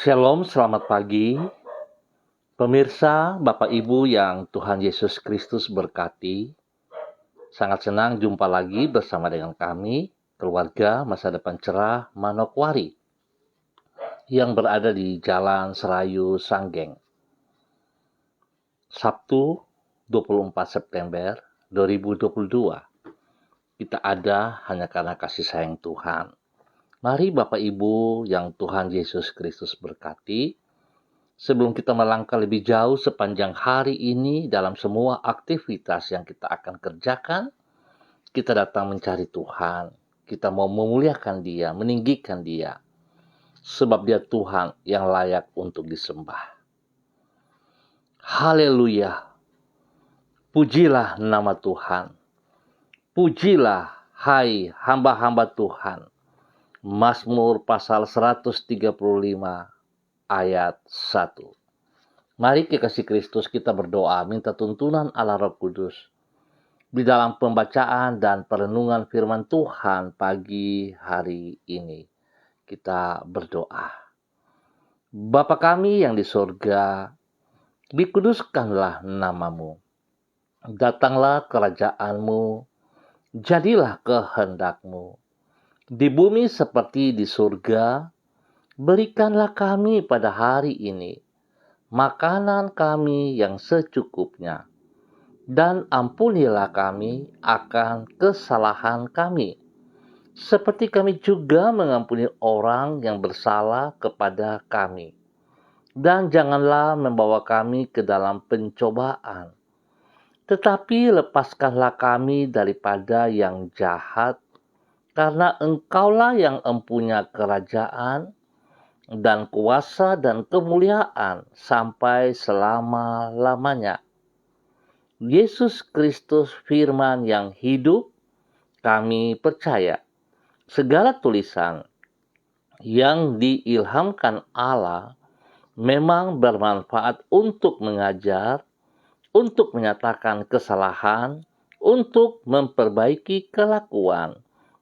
Shalom, selamat pagi. Pemirsa, Bapak Ibu yang Tuhan Yesus Kristus berkati. Sangat senang jumpa lagi bersama dengan kami, keluarga Masa Depan Cerah Manokwari, yang berada di Jalan Serayu Sanggeng. Sabtu 24 September 2022. Kita ada hanya karena kasih sayang Tuhan. Mari Bapak Ibu yang Tuhan Yesus Kristus berkati, sebelum kita melangkah lebih jauh sepanjang hari ini dalam semua aktivitas yang kita akan kerjakan, kita datang mencari Tuhan. Kita mau memuliakan Dia, meninggikan Dia. Sebab Dia Tuhan yang layak untuk disembah. Haleluya. Pujilah nama Tuhan. Pujilah hai hamba-hamba Tuhan. Mazmur pasal 135 ayat 1. Mari kekasih Kristus kita berdoa minta tuntunan Allah Roh Kudus di dalam pembacaan dan perenungan firman Tuhan pagi hari ini. Kita berdoa. Bapa kami yang di surga, dikuduskanlah namamu. Datanglah kerajaanmu, jadilah kehendakmu. Di bumi seperti di surga, berikanlah kami pada hari ini makanan kami yang secukupnya, dan ampunilah kami akan kesalahan kami, seperti kami juga mengampuni orang yang bersalah kepada kami. Dan janganlah membawa kami ke dalam pencobaan, tetapi lepaskanlah kami daripada yang jahat, karena Engkaulah yang empunya kerajaan, dan kuasa dan kemuliaan sampai selama-lamanya. Yesus Kristus firman yang hidup, kami percaya segala tulisan yang diilhamkan Allah memang bermanfaat untuk mengajar, untuk menyatakan kesalahan, untuk memperbaiki kelakuan,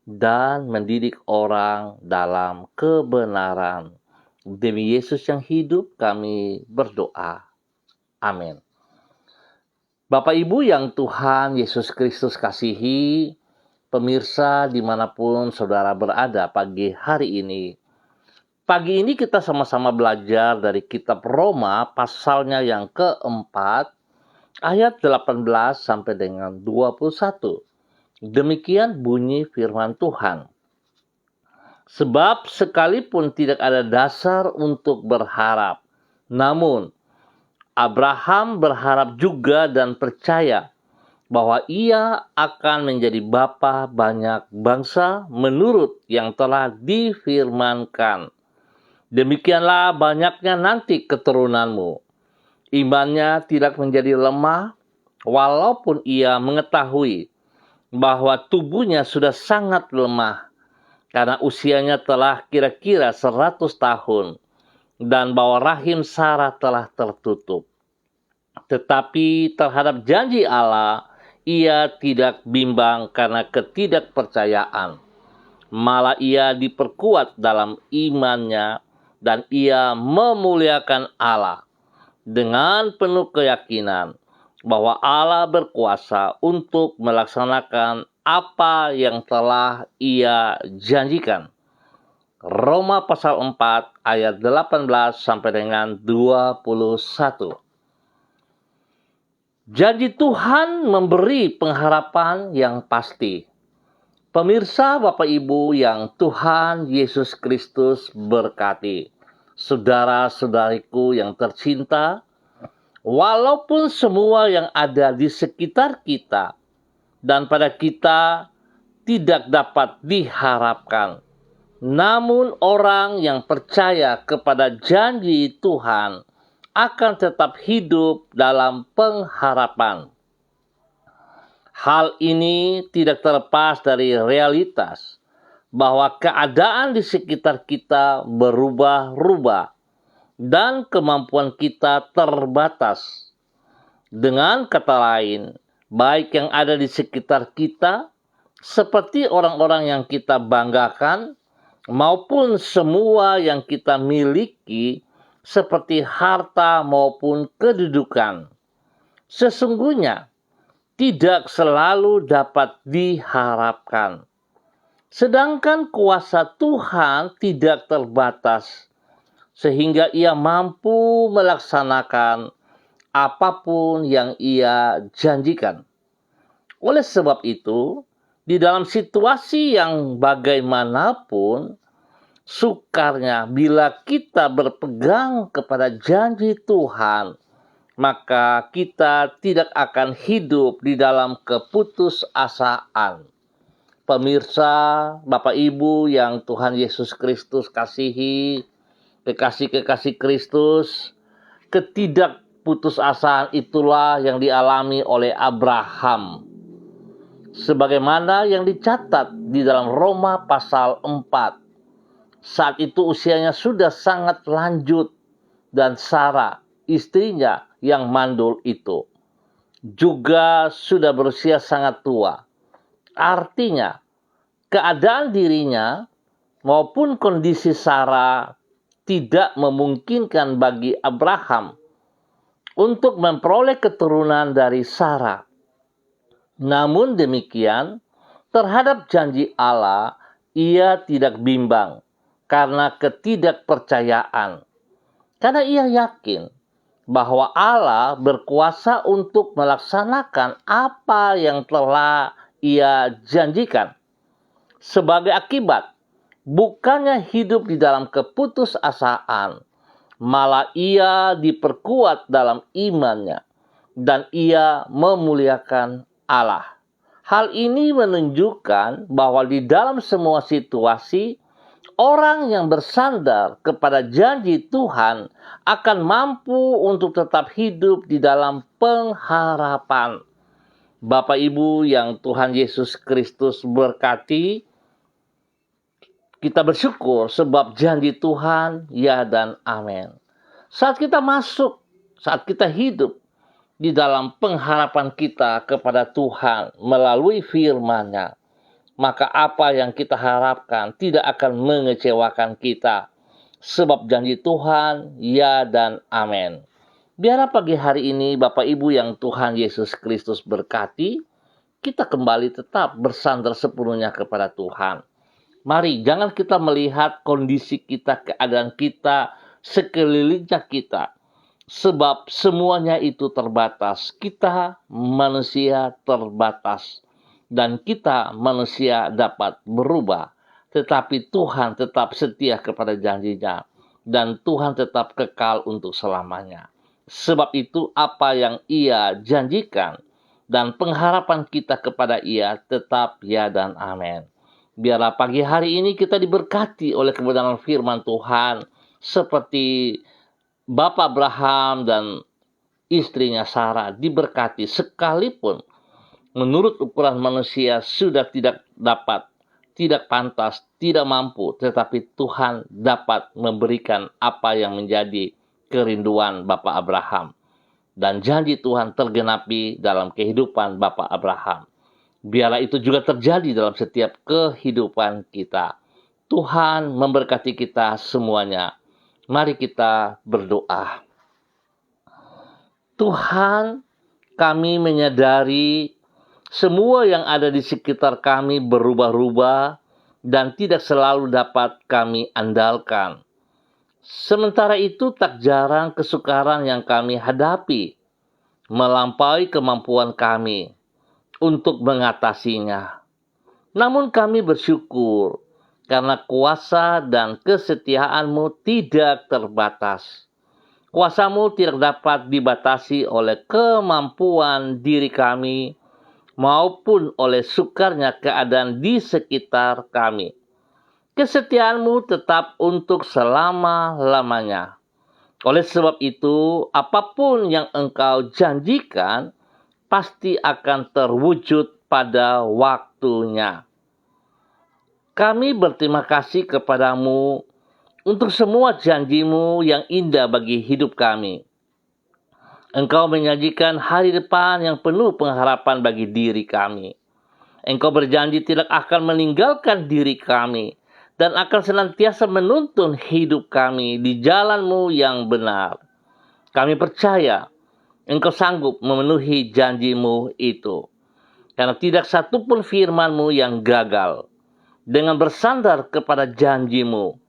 dan mendidik orang dalam kebenaran. Demi Yesus yang hidup kami berdoa. Amin. Bapak Ibu yang Tuhan Yesus Kristus kasihi, pemirsa dimanapun saudara berada pagi hari ini. Pagi ini kita sama-sama belajar dari kitab Roma pasalnya yang keempat, ayat 18 sampai dengan 21. Demikian bunyi firman Tuhan. Sebab sekalipun tidak ada dasar untuk berharap, namun Abraham berharap juga dan percaya bahwa ia akan menjadi bapa banyak bangsa menurut yang telah difirmankan. Demikianlah banyaknya nanti keturunanmu. Imannya tidak menjadi lemah, walaupun ia mengetahui bahwa tubuhnya sudah sangat lemah, karena usianya telah kira-kira 100 tahun, dan bahwa rahim Sarah telah tertutup. Tetapi terhadap janji Allah, ia tidak bimbang karena ketidakpercayaan. Malah ia diperkuat dalam imannya, dan ia memuliakan Allah dengan penuh keyakinan bahwa Allah berkuasa untuk melaksanakan apa yang telah ia janjikan. Roma pasal 4 ayat 18 sampai dengan 21. Janji Tuhan memberi pengharapan yang pasti. Pemirsa Bapak Ibu yang Tuhan Yesus Kristus berkati. Saudara-saudariku yang tercinta, walaupun semua yang ada di sekitar kita dan pada kita tidak dapat diharapkan, namun orang yang percaya kepada janji Tuhan akan tetap hidup dalam pengharapan. Hal ini tidak terlepas dari realitas bahwa keadaan di sekitar kita berubah-ubah dan kemampuan kita terbatas. Dengan kata lain, baik yang ada di sekitar kita, seperti orang-orang yang kita banggakan, maupun semua yang kita miliki seperti harta maupun kedudukan, sesungguhnya tidak selalu dapat diharapkan. Sedangkan kuasa Tuhan tidak terbatas, sehingga Ia mampu melaksanakan apapun yang Ia janjikan. Oleh sebab itu, di dalam situasi yang bagaimanapun, sukarnya bila kita berpegang kepada janji Tuhan, maka kita tidak akan hidup di dalam keputusasaan. Pemirsa, Bapak Ibu yang Tuhan Yesus Kristus kasihi, kekasih-kekasih Kristus, ketidakputusasaan itulah yang dialami oleh Abraham. Sebagaimana yang dicatat di dalam Roma pasal 4. Saat itu usianya sudah sangat lanjut dan Sarah, istrinya yang mandul itu, juga sudah berusia sangat tua. Artinya, keadaan dirinya maupun kondisi Sarah tidak memungkinkan bagi Abraham untuk memperoleh keturunan dari Sarah. Namun demikian, terhadap janji Allah, ia tidak bimbang karena ketidakpercayaan. Karena ia yakin bahwa Allah berkuasa untuk melaksanakan apa yang telah Ia janjikan. Sebagai akibat, bukannya hidup di dalam keputusasaan, malah ia diperkuat dalam imannya dan ia memuliakan Allah. Hal ini menunjukkan bahwa di dalam semua situasi, orang yang bersandar kepada janji Tuhan akan mampu untuk tetap hidup di dalam pengharapan. Bapak Ibu yang Tuhan Yesus Kristus berkati, kita bersyukur sebab janji Tuhan ya dan amin. Saat kita hidup di dalam pengharapan kita kepada Tuhan melalui firman-Nya, maka apa yang kita harapkan tidak akan mengecewakan kita. Sebab janji Tuhan ya dan amin. Biarlah pagi hari ini Bapak Ibu yang Tuhan Yesus Kristus berkati, kita kembali tetap bersandar sepenuhnya kepada Tuhan. Mari jangan kita melihat kondisi kita, keadaan kita, sekelilingnya kita. Sebab semuanya itu terbatas. Kita manusia terbatas. Dan kita manusia dapat berubah. Tetapi Tuhan tetap setia kepada janjinya. Dan Tuhan tetap kekal untuk selamanya. Sebab itu apa yang Ia janjikan dan pengharapan kita kepada Ia tetap ya dan amin. Biarlah pagi hari ini kita diberkati oleh kebenaran firman Tuhan seperti Bapak Abraham dan istrinya Sarah diberkati sekalipun menurut ukuran manusia sudah tidak dapat, tidak pantas, tidak mampu, tetapi Tuhan dapat memberikan apa yang menjadi kerinduan Bapak Abraham. Dan janji Tuhan tergenapi dalam kehidupan Bapak Abraham. Biarlah itu juga terjadi dalam setiap kehidupan kita. Tuhan memberkati kita semuanya. Mari kita berdoa. Tuhan, kami menyadari semua yang ada di sekitar kami berubah-ubah dan tidak selalu dapat kami andalkan. Sementara itu tak jarang kesukaran yang kami hadapi melampaui kemampuan kami untuk mengatasinya. Namun kami bersyukur karena kuasa dan kesetiaan-Mu tidak terbatas. Kuasa-Mu tidak dapat dibatasi oleh kemampuan diri kami maupun oleh sukarnya keadaan di sekitar kami. Kesetiaan-Mu tetap untuk selama-lamanya. Oleh sebab itu, apapun yang Engkau janjikan pasti akan terwujud pada waktunya. Kami berterima kasih kepadamu untuk semua janji-Mu yang indah bagi hidup kami. Engkau menyajikan hari depan yang penuh pengharapan bagi diri kami. Engkau berjanji tidak akan meninggalkan diri kami dan akan senantiasa menuntun hidup kami di jalan-Mu yang benar. Kami percaya Engkau sanggup memenuhi janji-Mu itu, karena tidak satupun firman-Mu yang gagal. Dengan bersandar kepada janji-Mu,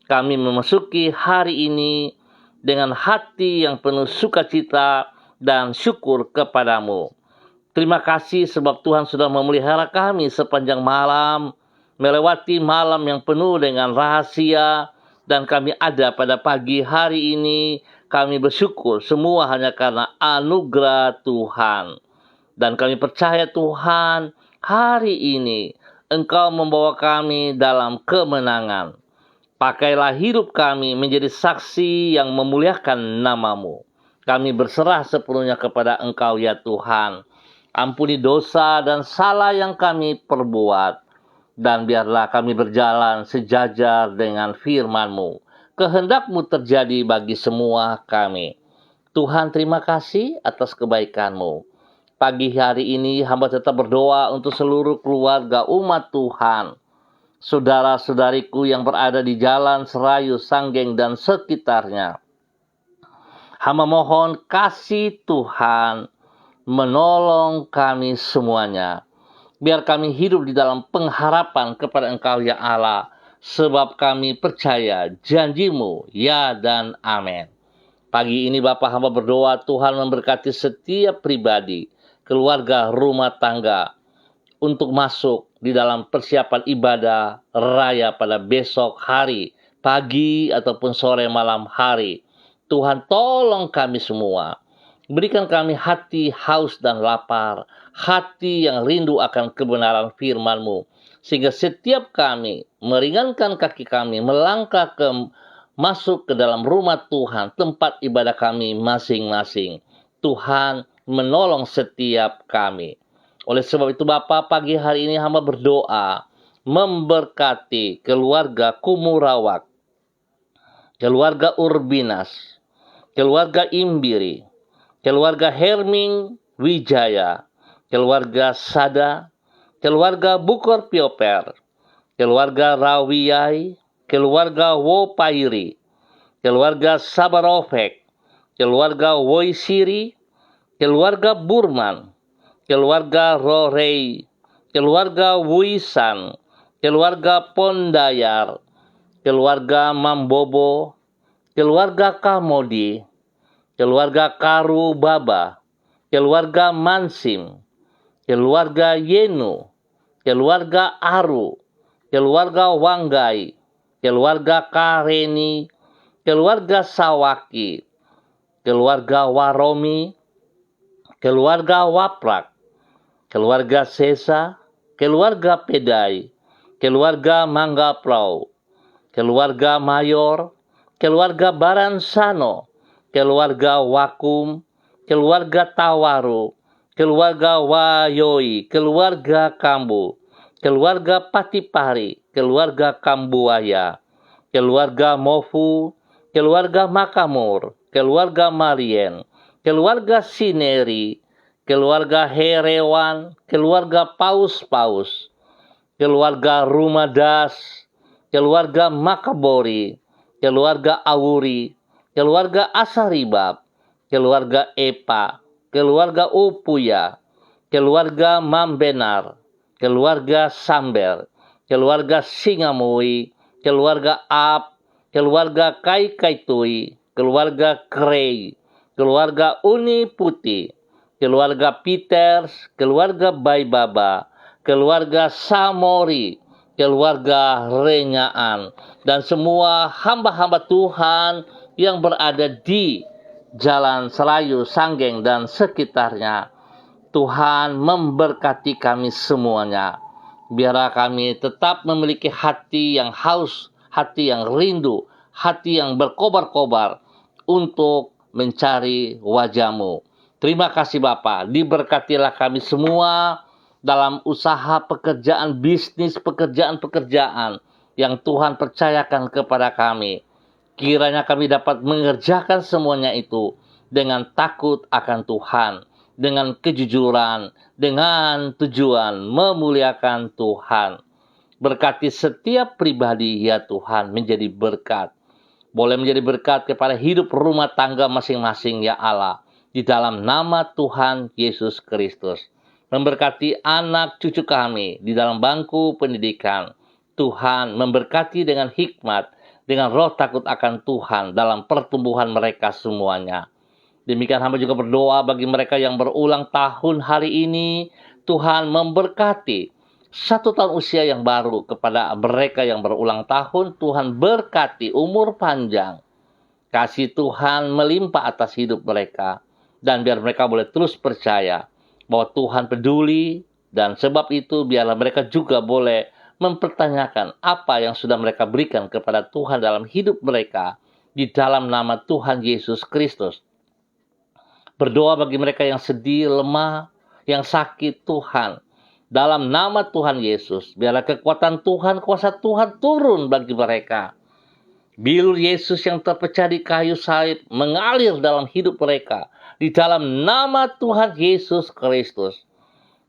kami memasuki hari ini dengan hati yang penuh sukacita dan syukur kepadamu. Terima kasih sebab Tuhan sudah memelihara kami sepanjang malam, melewati malam yang penuh dengan rahasia, dan kami ada pada pagi hari ini. Kami bersyukur semua hanya karena anugerah Tuhan. Dan kami percaya Tuhan, hari ini Engkau membawa kami dalam kemenangan. Pakailah hidup kami menjadi saksi yang memuliakan nama-Mu. Kami berserah sepenuhnya kepada Engkau ya Tuhan. Ampuni dosa dan salah yang kami perbuat. Dan biarlah kami berjalan sejajar dengan firman-Mu. Kehendak-Mu terjadi bagi semua kami. Tuhan, terima kasih atas kebaikan-Mu. Pagi hari ini hamba tetap berdoa untuk seluruh keluarga umat Tuhan. Saudara-saudariku yang berada di Jalan Serayu, Sanggeng, dan sekitarnya. Hamba mohon kasih Tuhan menolong kami semuanya. Biar kami hidup di dalam pengharapan kepada Engkau ya Allah. Sebab kami percaya janji-Mu, ya dan amin. Pagi ini Bapa hamba berdoa Tuhan memberkati setiap pribadi, keluarga, rumah tangga, untuk masuk di dalam persiapan ibadah raya pada besok hari, pagi ataupun sore malam hari. Tuhan tolong kami semua. Berikan kami hati haus dan lapar, hati yang rindu akan kebenaran firman-Mu, sehingga setiap kami meringankan kaki kami melangkah masuk ke dalam rumah Tuhan, tempat ibadah kami masing-masing. Tuhan menolong setiap kami. Oleh sebab itu Bapa, pagi hari ini hamba berdoa memberkati keluarga Kumurawak, keluarga Urbinas, keluarga Imbiri, keluarga Herming Wijaya, keluarga Sada, keluarga Bukor Pioper, keluarga Rawiyai, keluarga Wopairi, keluarga Sabarofek, keluarga Woisiri, keluarga Burman, keluarga Rorei, keluarga Wisan, keluarga Pondayar, keluarga Mambobo, keluarga Kamodi, keluarga Karu Baba, keluarga Mansim, keluarga Yenu, keluarga Aru, keluarga Wanggai, keluarga Kareni, keluarga Sawaki, keluarga Waromi, keluarga Waprak, keluarga Sesa, keluarga Pedai, keluarga Manggaplau, keluarga Mayor, keluarga Baransano, keluarga Wakum, keluarga Tawaru, keluarga Wayoi, keluarga Kambu, keluarga Patipari, keluarga Kambuaya, keluarga Mofu, keluarga Makamur, keluarga Marien, keluarga Sineri, keluarga Herewan, keluarga Paus-Paus, keluarga Rumadas, keluarga Makabori, keluarga Awuri, keluarga Asaribab, keluarga Epa, keluarga Upuya, keluarga Mambenar, keluarga Samber, keluarga Singamui, keluarga Ab, keluarga Kaikaitui, keluarga Krei, keluarga Uni Putih, keluarga Peters, keluarga Baibaba, keluarga Samori, keluarga Renyaan, dan semua hamba-hamba Tuhan yang berada di Jalan Serayu, Sanggeng, dan sekitarnya. Tuhan memberkati kami semuanya. Biarlah kami tetap memiliki hati yang haus, hati yang rindu, hati yang berkobar-kobar untuk mencari wajah-Mu. Terima kasih Bapa, diberkatilah kami semua dalam usaha pekerjaan bisnis, pekerjaan-pekerjaan yang Tuhan percayakan kepada kami. Kiranya kami dapat mengerjakan semuanya itu dengan takut akan Tuhan, dengan kejujuran, dengan tujuan memuliakan Tuhan. Berkati setiap pribadi ya Tuhan menjadi berkat. Boleh menjadi berkat kepada hidup rumah tangga masing-masing ya Allah. Di dalam nama Tuhan Yesus Kristus. Memberkati anak cucu kami di dalam bangku pendidikan. Tuhan memberkati dengan hikmat, dengan roh takut akan Tuhan dalam pertumbuhan mereka semuanya. Demikian hamba juga berdoa bagi mereka yang berulang tahun hari ini. Tuhan memberkati 1 tahun usia yang baru kepada mereka yang berulang tahun. Tuhan berkati umur panjang. Kasih Tuhan melimpah atas hidup mereka. Dan biar mereka boleh terus percaya bahwa Tuhan peduli. Dan sebab itu biarlah mereka juga boleh mempertanyakan apa yang sudah mereka berikan kepada Tuhan dalam hidup mereka. Di dalam nama Tuhan Yesus Kristus. Berdoa bagi mereka yang sedih, lemah, yang sakit Tuhan. Dalam nama Tuhan Yesus, biarlah kekuatan Tuhan, kuasa Tuhan turun bagi mereka. Bilur Yesus yang terpecah di kayu salib mengalir dalam hidup mereka. Di dalam nama Tuhan Yesus Kristus.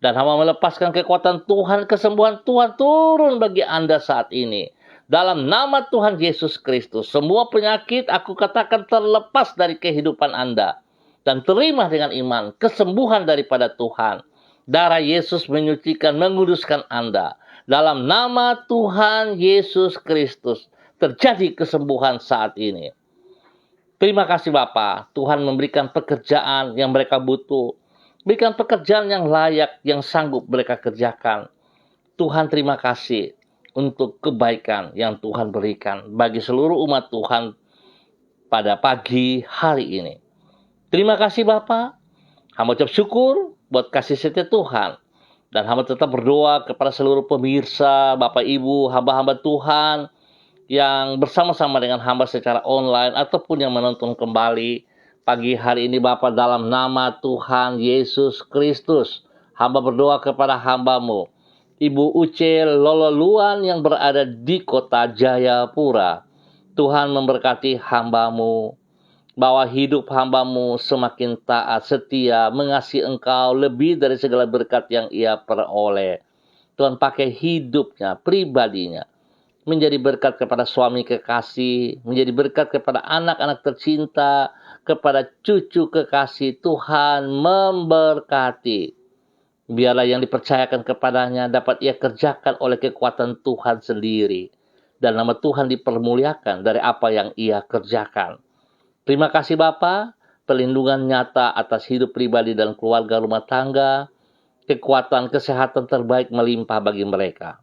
Dan hamba melepaskan kekuatan Tuhan, kesembuhan Tuhan turun bagi Anda saat ini. Dalam nama Tuhan Yesus Kristus, semua penyakit aku katakan terlepas dari kehidupan Anda. Dan terima dengan iman kesembuhan daripada Tuhan. Darah Yesus menyucikan, menguduskan Anda. Dalam nama Tuhan Yesus Kristus terjadi kesembuhan saat ini. Terima kasih Bapa, Tuhan memberikan pekerjaan yang mereka butuh. Berikan pekerjaan yang layak, yang sanggup mereka kerjakan. Tuhan terima kasih untuk kebaikan yang Tuhan berikan bagi seluruh umat Tuhan pada pagi hari ini. Terima kasih Bapa. Hamba ucap syukur buat kasih setia Tuhan. Dan hamba tetap berdoa kepada seluruh pemirsa, Bapak Ibu, hamba-hamba Tuhan yang bersama-sama dengan hamba secara online ataupun yang menonton kembali pagi hari ini Bapa, dalam nama Tuhan Yesus Kristus. Hamba berdoa kepada hamba-Mu, Ibu Uce Lololuan yang berada di kota Jayapura. Tuhan memberkati hamba-Mu, bahwa hidup hamba-Mu semakin taat, setia, mengasihi Engkau lebih dari segala berkat yang ia peroleh. Tuhan pakai hidupnya, pribadinya, menjadi berkat kepada suami kekasih, menjadi berkat kepada anak-anak tercinta, kepada cucu kekasih. Tuhan memberkati. Biarlah yang dipercayakan kepadanya dapat ia kerjakan oleh kekuatan Tuhan sendiri. Dan nama Tuhan dipermuliakan dari apa yang ia kerjakan. Terima kasih Bapa, perlindungan nyata atas hidup pribadi dan keluarga rumah tangga, kekuatan kesehatan terbaik melimpah bagi mereka.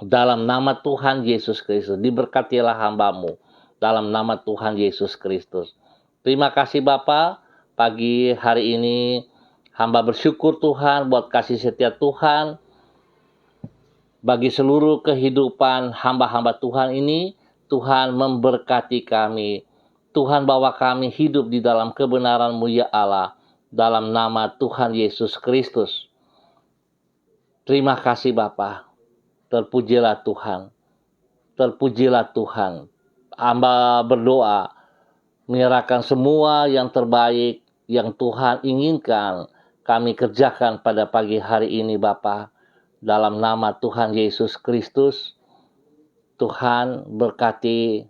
Dalam nama Tuhan Yesus Kristus, diberkatilah hamba-Mu. Dalam nama Tuhan Yesus Kristus. Terima kasih Bapa, pagi hari ini hamba bersyukur Tuhan buat kasih setia Tuhan bagi seluruh kehidupan hamba-hamba Tuhan ini. Tuhan memberkati kami. Tuhan bawa kami hidup di dalam kebenaran-Mu ya Allah. Dalam nama Tuhan Yesus Kristus. Terima kasih Bapa. Terpujilah Tuhan. Terpujilah Tuhan. Hamba berdoa menyerahkan semua yang terbaik yang Tuhan inginkan kami kerjakan pada pagi hari ini Bapa. Dalam nama Tuhan Yesus Kristus. Tuhan berkati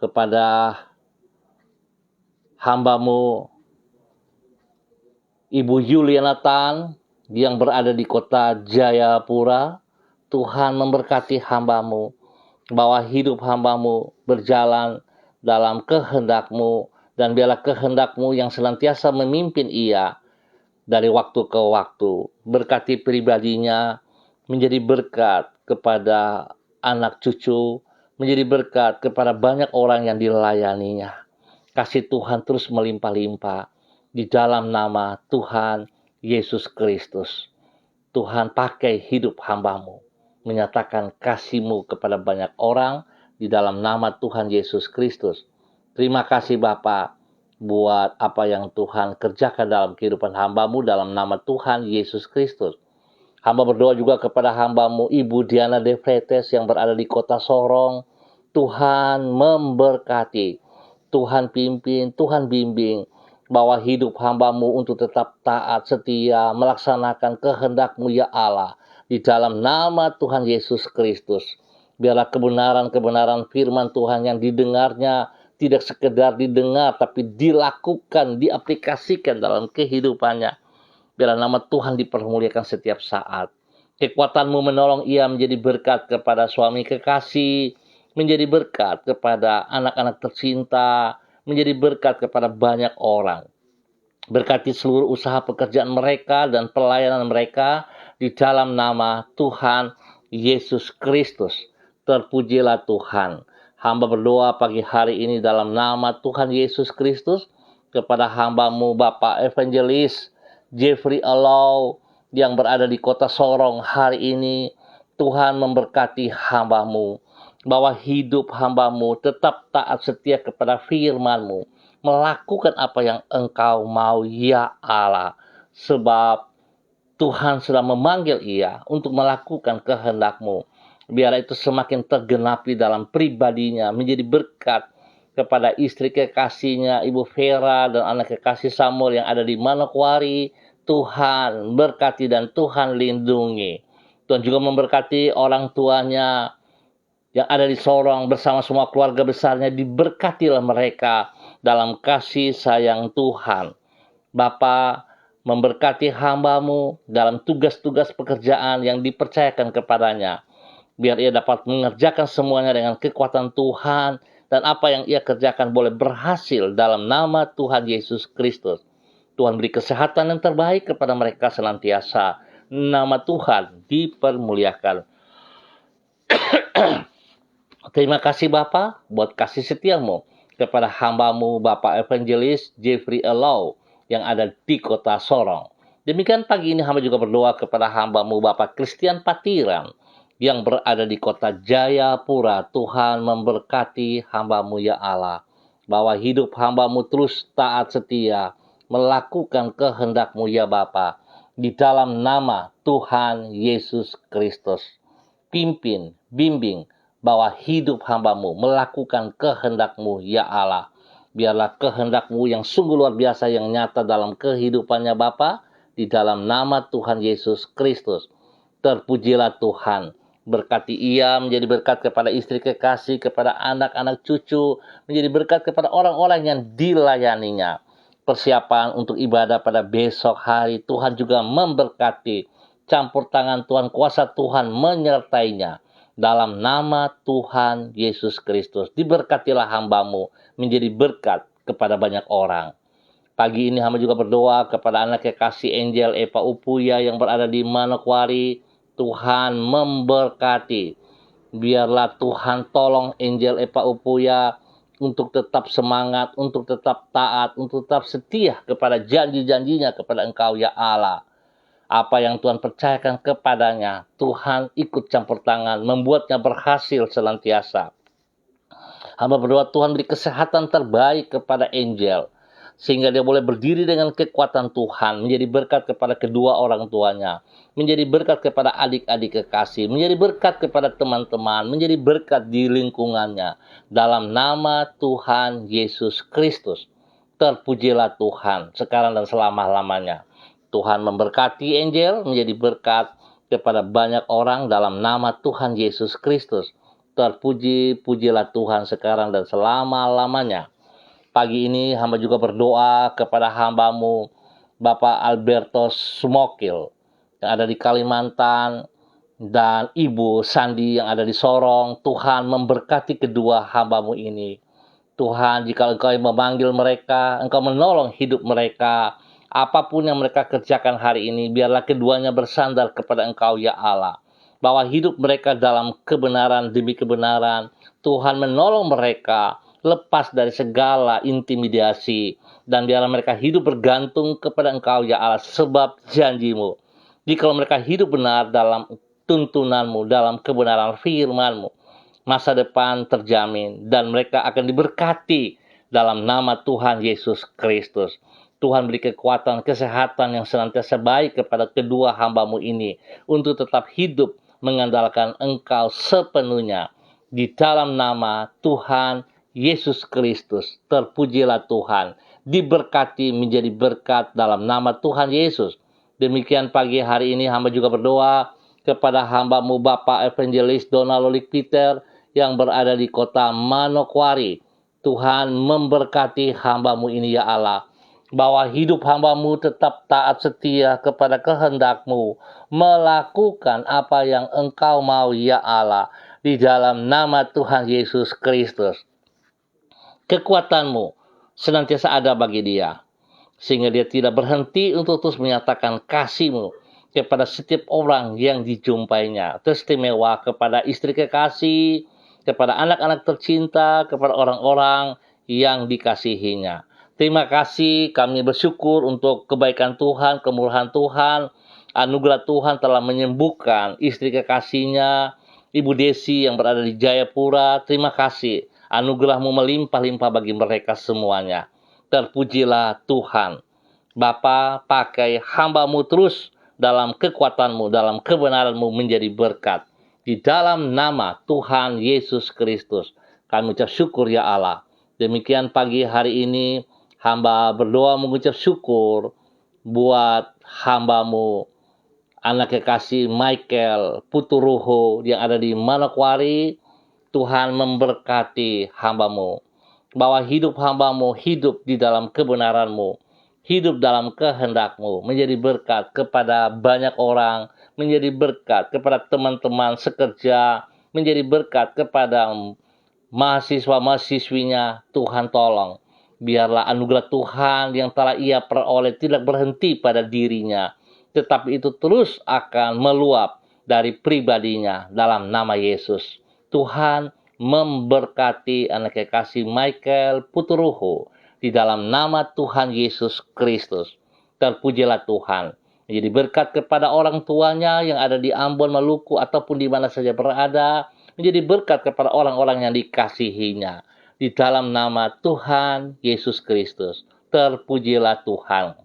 kepada hamba-Mu Ibu Yuliana Tan yang berada di kota Jayapura. Tuhan memberkati hamba-Mu, bahwa hidup hamba-Mu berjalan dalam kehendak-Mu, dan biarlah kehendak-Mu yang senantiasa memimpin ia dari waktu ke waktu. Berkati pribadinya, menjadi berkat kepada anak cucu, menjadi berkat kepada banyak orang yang dilayaninya. Kasih Tuhan terus melimpah-limpah di dalam nama Tuhan Yesus Kristus. Tuhan pakai hidup hamba-Mu, menyatakan kasih-Mu kepada banyak orang di dalam nama Tuhan Yesus Kristus. Terima kasih Bapa buat apa yang Tuhan kerjakan dalam kehidupan hamba-Mu dalam nama Tuhan Yesus Kristus. Hamba berdoa juga kepada hamba-Mu Ibu Diana De Freites yang berada di kota Sorong. Tuhan memberkati. Tuhan pimpin, Tuhan bimbing, bahwa hidup hamba-Mu untuk tetap taat, setia, melaksanakan kehendak-Mu ya Allah. di dalam nama Tuhan Yesus Kristus. Biarlah kebenaran-kebenaran firman Tuhan yang didengarnya tidak sekedar didengar, tapi dilakukan, diaplikasikan dalam kehidupannya. Biarlah nama Tuhan dipermuliakan setiap saat. Kekuatan-Mu menolong ia menjadi berkat kepada suami kekasih, menjadi berkat kepada anak-anak tercinta, menjadi berkat kepada banyak orang. Berkati seluruh usaha pekerjaan mereka dan pelayanan mereka di dalam nama Tuhan Yesus Kristus. Terpujilah Tuhan. Hamba berdoa pagi hari ini dalam nama Tuhan Yesus Kristus kepada hamba-Mu Bapak Evangelis Jeffrey Allow yang berada di kota Sorong hari ini. Tuhan memberkati hamba-Mu, bahwa hidup hamba-Mu tetap taat setia kepada firman-Mu, melakukan apa yang Engkau mau, ya Allah. Sebab Tuhan sedang memanggil ia untuk melakukan kehendak-Mu. Biarlah itu semakin tergenapi dalam pribadinya, menjadi berkat kepada istri kekasihnya, Ibu Vera, dan anak kekasih Samuel yang ada di Manokwari. Tuhan berkati dan Tuhan lindungi. Tuhan juga memberkati orang tuanya yang ada di Sorong bersama semua keluarga besarnya. Diberkatilah mereka dalam kasih sayang Tuhan. Bapa, memberkati hamba-Mu dalam tugas-tugas pekerjaan yang dipercayakan kepadanya. Biar ia dapat mengerjakan semuanya dengan kekuatan Tuhan, dan apa yang ia kerjakan boleh berhasil dalam nama Tuhan Yesus Kristus. Tuhan beri kesehatan yang terbaik kepada mereka senantiasa. Nama Tuhan dipermuliakan. Terima kasih Bapa buat kasih setia-Mu kepada hamba-Mu Bapak Evangelis Jeffrey Allow yang ada di kota Sorong. Demikian pagi ini hamba juga berdoa kepada hamba-Mu Bapak Christian Patiran yang berada di kota Jayapura. Tuhan memberkati hamba-Mu ya Allah, bahwa hidup hamba-Mu terus taat setia, melakukan kehendak-Mu ya Bapa. Di dalam nama Tuhan Yesus Kristus, pimpin, bimbing, bahwa hidup hamba-Mu melakukan kehendak-Mu ya Allah. Biarlah kehendak-Mu yang sungguh luar biasa yang nyata dalam kehidupannya Bapa, di dalam nama Tuhan Yesus Kristus. Terpujilah Tuhan. Berkati ia menjadi berkat kepada istri kekasih, kepada anak-anak cucu, menjadi berkat kepada orang-orang yang dilayaninya. Persiapan untuk ibadah pada besok hari, Tuhan juga memberkati. Campur tangan Tuhan, kuasa Tuhan menyertainya. Dalam nama Tuhan Yesus Kristus, diberkatilah hamba-Mu menjadi berkat kepada banyak orang. Pagi ini hamba juga berdoa kepada anak kekasih Angel Eva Upuya yang berada di Manokwari. Tuhan memberkati. Biarlah Tuhan tolong Angel Eva Upuya untuk tetap semangat, untuk tetap taat, untuk tetap setia kepada janji-janjinya kepada Engkau ya Allah. Apa yang Tuhan percayakan kepadanya, Tuhan ikut campur tangan, membuatnya berhasil senantiasa. Hamba berdoa Tuhan beri kesehatan terbaik kepada Angel, sehingga dia boleh berdiri dengan kekuatan Tuhan, menjadi berkat kepada kedua orang tuanya, menjadi berkat kepada adik-adik kekasih, menjadi berkat kepada teman-teman, menjadi berkat di lingkungannya. Dalam nama Tuhan Yesus Kristus, terpujilah Tuhan sekarang dan selama-lamanya. Tuhan memberkati Angel menjadi berkat kepada banyak orang dalam nama Tuhan Yesus Kristus. Terpuji-pujilah Tuhan sekarang dan selama-lamanya. Pagi ini hamba juga berdoa kepada hamba-Mu Bapak Alberto Smokil yang ada di Kalimantan dan Ibu Sandi yang ada di Sorong. Tuhan memberkati kedua hamba-Mu ini. Tuhan, jika Engkau memanggil mereka, Engkau menolong hidup mereka. Apapun yang mereka kerjakan hari ini, biarlah keduanya bersandar kepada Engkau ya Allah. Bahwa hidup mereka dalam kebenaran demi kebenaran. Tuhan menolong mereka lepas dari segala intimidasi. Dan biarlah mereka hidup bergantung kepada Engkau ya Allah, sebab janji-Mu. Jika mereka hidup benar dalam tuntunan-Mu, dalam kebenaran firman-Mu, masa depan terjamin dan mereka akan diberkati dalam nama Tuhan Yesus Kristus. Tuhan beri kekuatan, kesehatan yang senantiasa baik kepada kedua hamba-Mu ini untuk tetap hidup mengandalkan Engkau sepenuhnya. Di dalam nama Tuhan Yesus Kristus, terpujilah Tuhan. Diberkati menjadi berkat dalam nama Tuhan Yesus. Demikian pagi hari ini hamba juga berdoa kepada hamba-Mu Bapak Evangelis Donald Peter yang berada di kota Manokwari. Tuhan memberkati hamba-Mu ini ya Allah, bahwa hidup hamba-Mu tetap taat setia kepada kehendak-Mu, melakukan apa yang Engkau mau ya Allah, di dalam nama Tuhan Yesus Kristus. Kekuatan-Mu senantiasa ada bagi dia, sehingga dia tidak berhenti untuk terus menyatakan kasih-Mu kepada setiap orang yang dijumpainya. Teristimewa kepada istri kekasih, kepada anak-anak tercinta, kepada orang-orang yang dikasihinya. Terima kasih, kami bersyukur untuk kebaikan Tuhan, kemurahan Tuhan, anugerah Tuhan telah menyembuhkan istri kekasihnya, Ibu Desi yang berada di Jayapura. Terima kasih, anugerah-Mu melimpah-limpah bagi mereka semuanya. Terpujilah Tuhan. Bapa, pakai hamba-Mu terus dalam kekuatan-Mu, dalam kebenaran-Mu menjadi berkat. Di dalam nama Tuhan Yesus Kristus, kami ucap syukur ya Allah. Demikian pagi hari ini, hamba berdoa mengucap syukur buat hamba-Mu, anak kekasih Michael Puturuho yang ada di Manokwari. Tuhan memberkati hamba-Mu, bahwa hidup hamba-Mu hidup di dalam kebenaran-Mu, hidup dalam kehendak-Mu, menjadi berkat kepada banyak orang, menjadi berkat kepada teman-teman sekerja, menjadi berkat kepada mahasiswa-mahasiswinya. Tuhan tolong, biarlah anugerah Tuhan yang telah ia peroleh tidak berhenti pada dirinya, tetapi itu terus akan meluap dari pribadinya dalam nama Yesus. Tuhan memberkati anak kekasih Michael Puturuho di dalam nama Tuhan Yesus Kristus. Terpujilah Tuhan. Menjadi berkat kepada orang tuanya yang ada di Ambon, Maluku, ataupun di mana saja berada. Menjadi berkat kepada orang-orang yang dikasihinya. Di dalam nama Tuhan Yesus Kristus. Terpujilah Tuhan.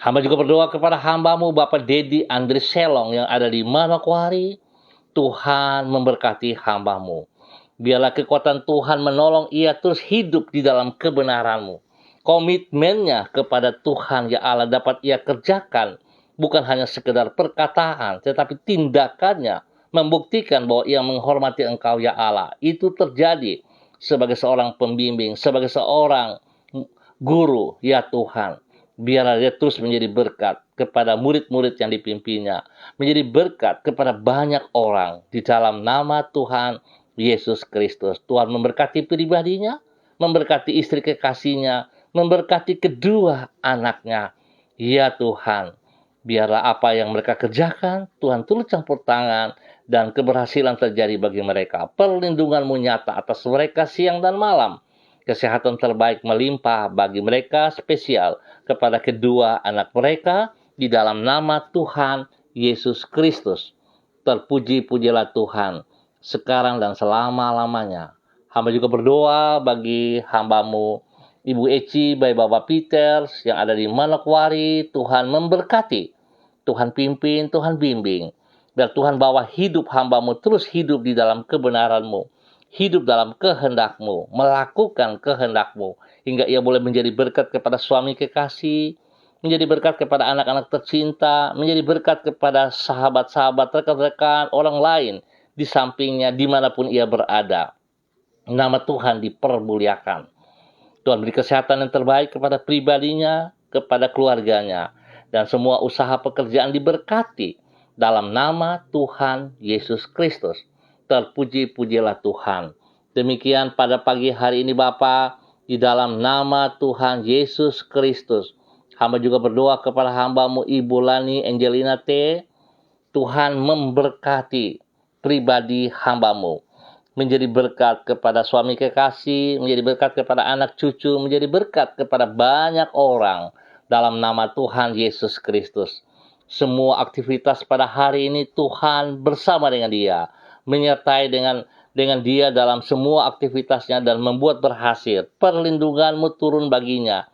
Hamba juga berdoa kepada hamba-Mu Bapak Dedi Andri Selong yang ada di Manokwari. Tuhan memberkati hamba-Mu. Biarlah kekuatan Tuhan menolong ia terus hidup di dalam kebenaran-Mu. Komitmennya kepada Tuhan ya Allah dapat ia kerjakan, bukan hanya sekedar perkataan, tetapi tindakannya membuktikan bahwa ia menghormati Engkau ya Allah. Itu terjadi sebagai seorang pembimbing, sebagai seorang guru ya Tuhan. Biarlah dia terus menjadi berkat kepada murid-murid yang dipimpinnya, menjadi berkat kepada banyak orang di dalam nama Tuhan Yesus Kristus. Tuhan memberkati pribadinya, memberkati istri kekasihnya, memberkati kedua anaknya. Ya Tuhan, biarlah apa yang mereka kerjakan, Tuhan turut campur tangan dan keberhasilan terjadi bagi mereka. Perlindungan-Mu nyata atas mereka siang dan malam. Kesehatan terbaik melimpah bagi mereka, spesial kepada kedua anak mereka, di dalam nama Tuhan Yesus Kristus. Terpuji-pujilah Tuhan, sekarang dan selama-lamanya. Hamba juga berdoa bagi hamba-Mu Ibu Eci, bayi Bapak Peter yang ada di Manokwari. Tuhan memberkati, Tuhan pimpin, Tuhan bimbing. Biar Tuhan bawa hidup hamba-Mu terus hidup di dalam kebenaran-Mu, hidup dalam kehendak-Mu, melakukan kehendak-Mu, hingga ia boleh menjadi berkat kepada suami kekasih, menjadi berkat kepada anak-anak tercinta, menjadi berkat kepada sahabat-sahabat, rekan-rekan, orang lain di sampingnya, dimanapun ia berada. Nama Tuhan dipermuliakan. Tuhan beri kesehatan yang terbaik kepada pribadinya, kepada keluarganya, dan semua usaha pekerjaan diberkati dalam nama Tuhan Yesus Kristus. Terpuji-pujilah Tuhan. Demikian pada pagi hari ini Bapa, di dalam nama Tuhan Yesus Kristus. Hamba juga berdoa kepada hamba-Mu Ibu Lani Angelina T. Tuhan memberkati pribadi hamba-Mu, menjadi berkat kepada suami kekasih, menjadi berkat kepada anak cucu, menjadi berkat kepada banyak orang dalam nama Tuhan Yesus Kristus. Semua aktivitas pada hari ini Tuhan bersama dengan dia, menyertai dengan dia dalam semua aktivitasnya dan membuat berhasil. Perlindungan-Mu turun baginya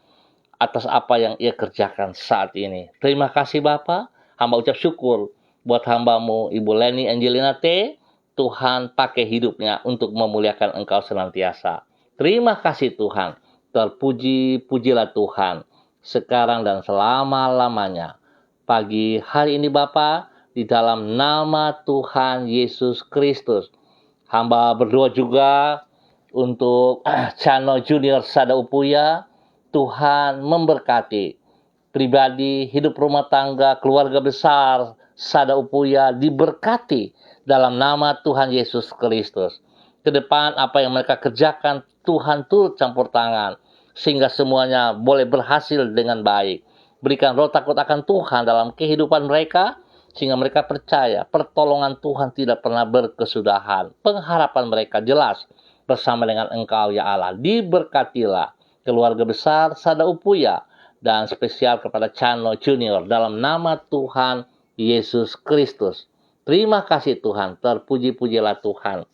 atas apa yang ia kerjakan saat ini. Terima kasih Bapa. Hamba ucap syukur buat hamba-Mu Ibu Leni Angelina T. Tuhan pakai hidupnya untuk memuliakan Engkau senantiasa. Terima kasih Tuhan. Terpuji-pujilah Tuhan sekarang dan selama-lamanya. Pagi hari ini Bapa, di dalam nama Tuhan Yesus Kristus. Hamba berdoa juga untuk channel Junior Sada Upuya. Tuhan memberkati pribadi, hidup rumah tangga, keluarga besar Sada Upuya diberkati dalam nama Tuhan Yesus Kristus. Ke depan apa yang mereka kerjakan, Tuhan turut campur tangan sehingga semuanya boleh berhasil dengan baik. Berikan roh takut akan Tuhan dalam kehidupan mereka sehingga mereka percaya pertolongan Tuhan tidak pernah berkesudahan. Pengharapan mereka jelas bersama dengan Engkau ya Allah. Diberkatilah keluarga besar Sada Upuya dan spesial kepada channel Junior dalam nama Tuhan Yesus Kristus. Terima kasih Tuhan, terpuji-pujilah Tuhan.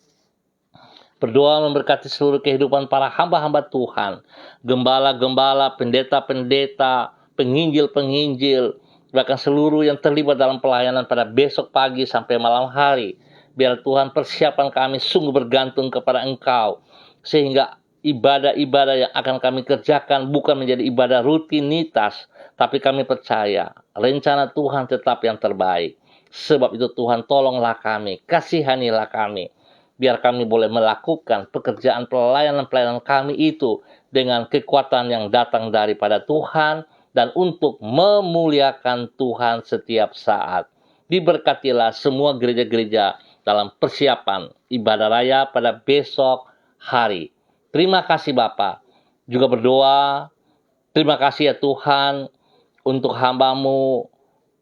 Berdoa memberkati seluruh kehidupan para hamba-hamba Tuhan, gembala-gembala, pendeta-pendeta, penginjil-penginjil, bahkan seluruh yang terlibat dalam pelayanan pada besok pagi sampai malam hari. Biar Tuhan persiapan kami sungguh bergantung kepada Engkau, sehingga ibadah-ibadah yang akan kami kerjakan bukan menjadi ibadah rutinitas, tapi kami percaya rencana Tuhan tetap yang terbaik. Sebab itu Tuhan tolonglah kami, kasihanilah kami, biar kami boleh melakukan pekerjaan pelayanan-pelayanan kami itu dengan kekuatan yang datang daripada Tuhan dan untuk memuliakan Tuhan setiap saat. Diberkatilah semua gereja-gereja dalam persiapan ibadah raya pada besok hari. Terima kasih Bapa. Juga berdoa, terima kasih ya Tuhan untuk hamba-Mu,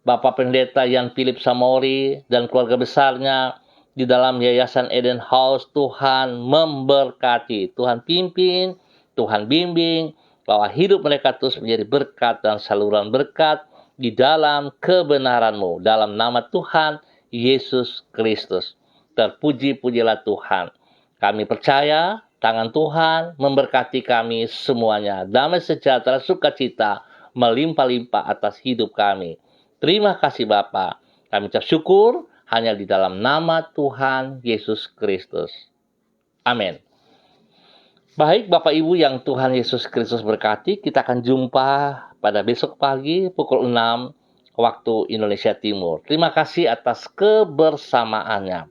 Bapak Pendeta Yan Philip Samori dan keluarga besarnya di dalam Yayasan Eden House. Tuhan memberkati, Tuhan pimpin, Tuhan bimbing, bahwa hidup mereka terus menjadi berkat dan saluran berkat di dalam kebenaran-Mu. Dalam nama Tuhan Yesus Kristus. Terpuji-pujilah Tuhan. Kami percaya tangan Tuhan memberkati kami semuanya. Damai sejahtera, sukacita melimpah-limpah atas hidup kami. Terima kasih Bapa. Kami ucap syukur hanya di dalam nama Tuhan Yesus Kristus. Amin. Baik Bapak Ibu yang Tuhan Yesus Kristus berkati, kita akan jumpa pada besok pagi pukul 6 waktu Indonesia Timur. Terima kasih atas kebersamaannya.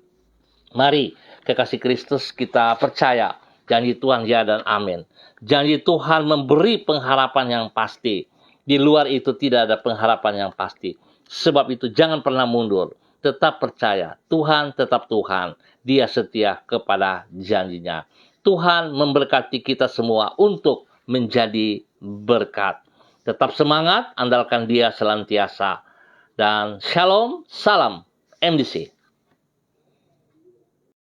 Mari kekasih Kristus kita percaya janji Tuhan ya dan amin. Janji Tuhan memberi pengharapan yang pasti. Di luar itu tidak ada pengharapan yang pasti. Sebab itu jangan pernah mundur. Tetap percaya Tuhan tetap Tuhan. Dia setia kepada janjinya. Tuhan memberkati kita semua untuk menjadi berkat. Tetap semangat, andalkan Dia senantiasa. Dan shalom, salam MDC.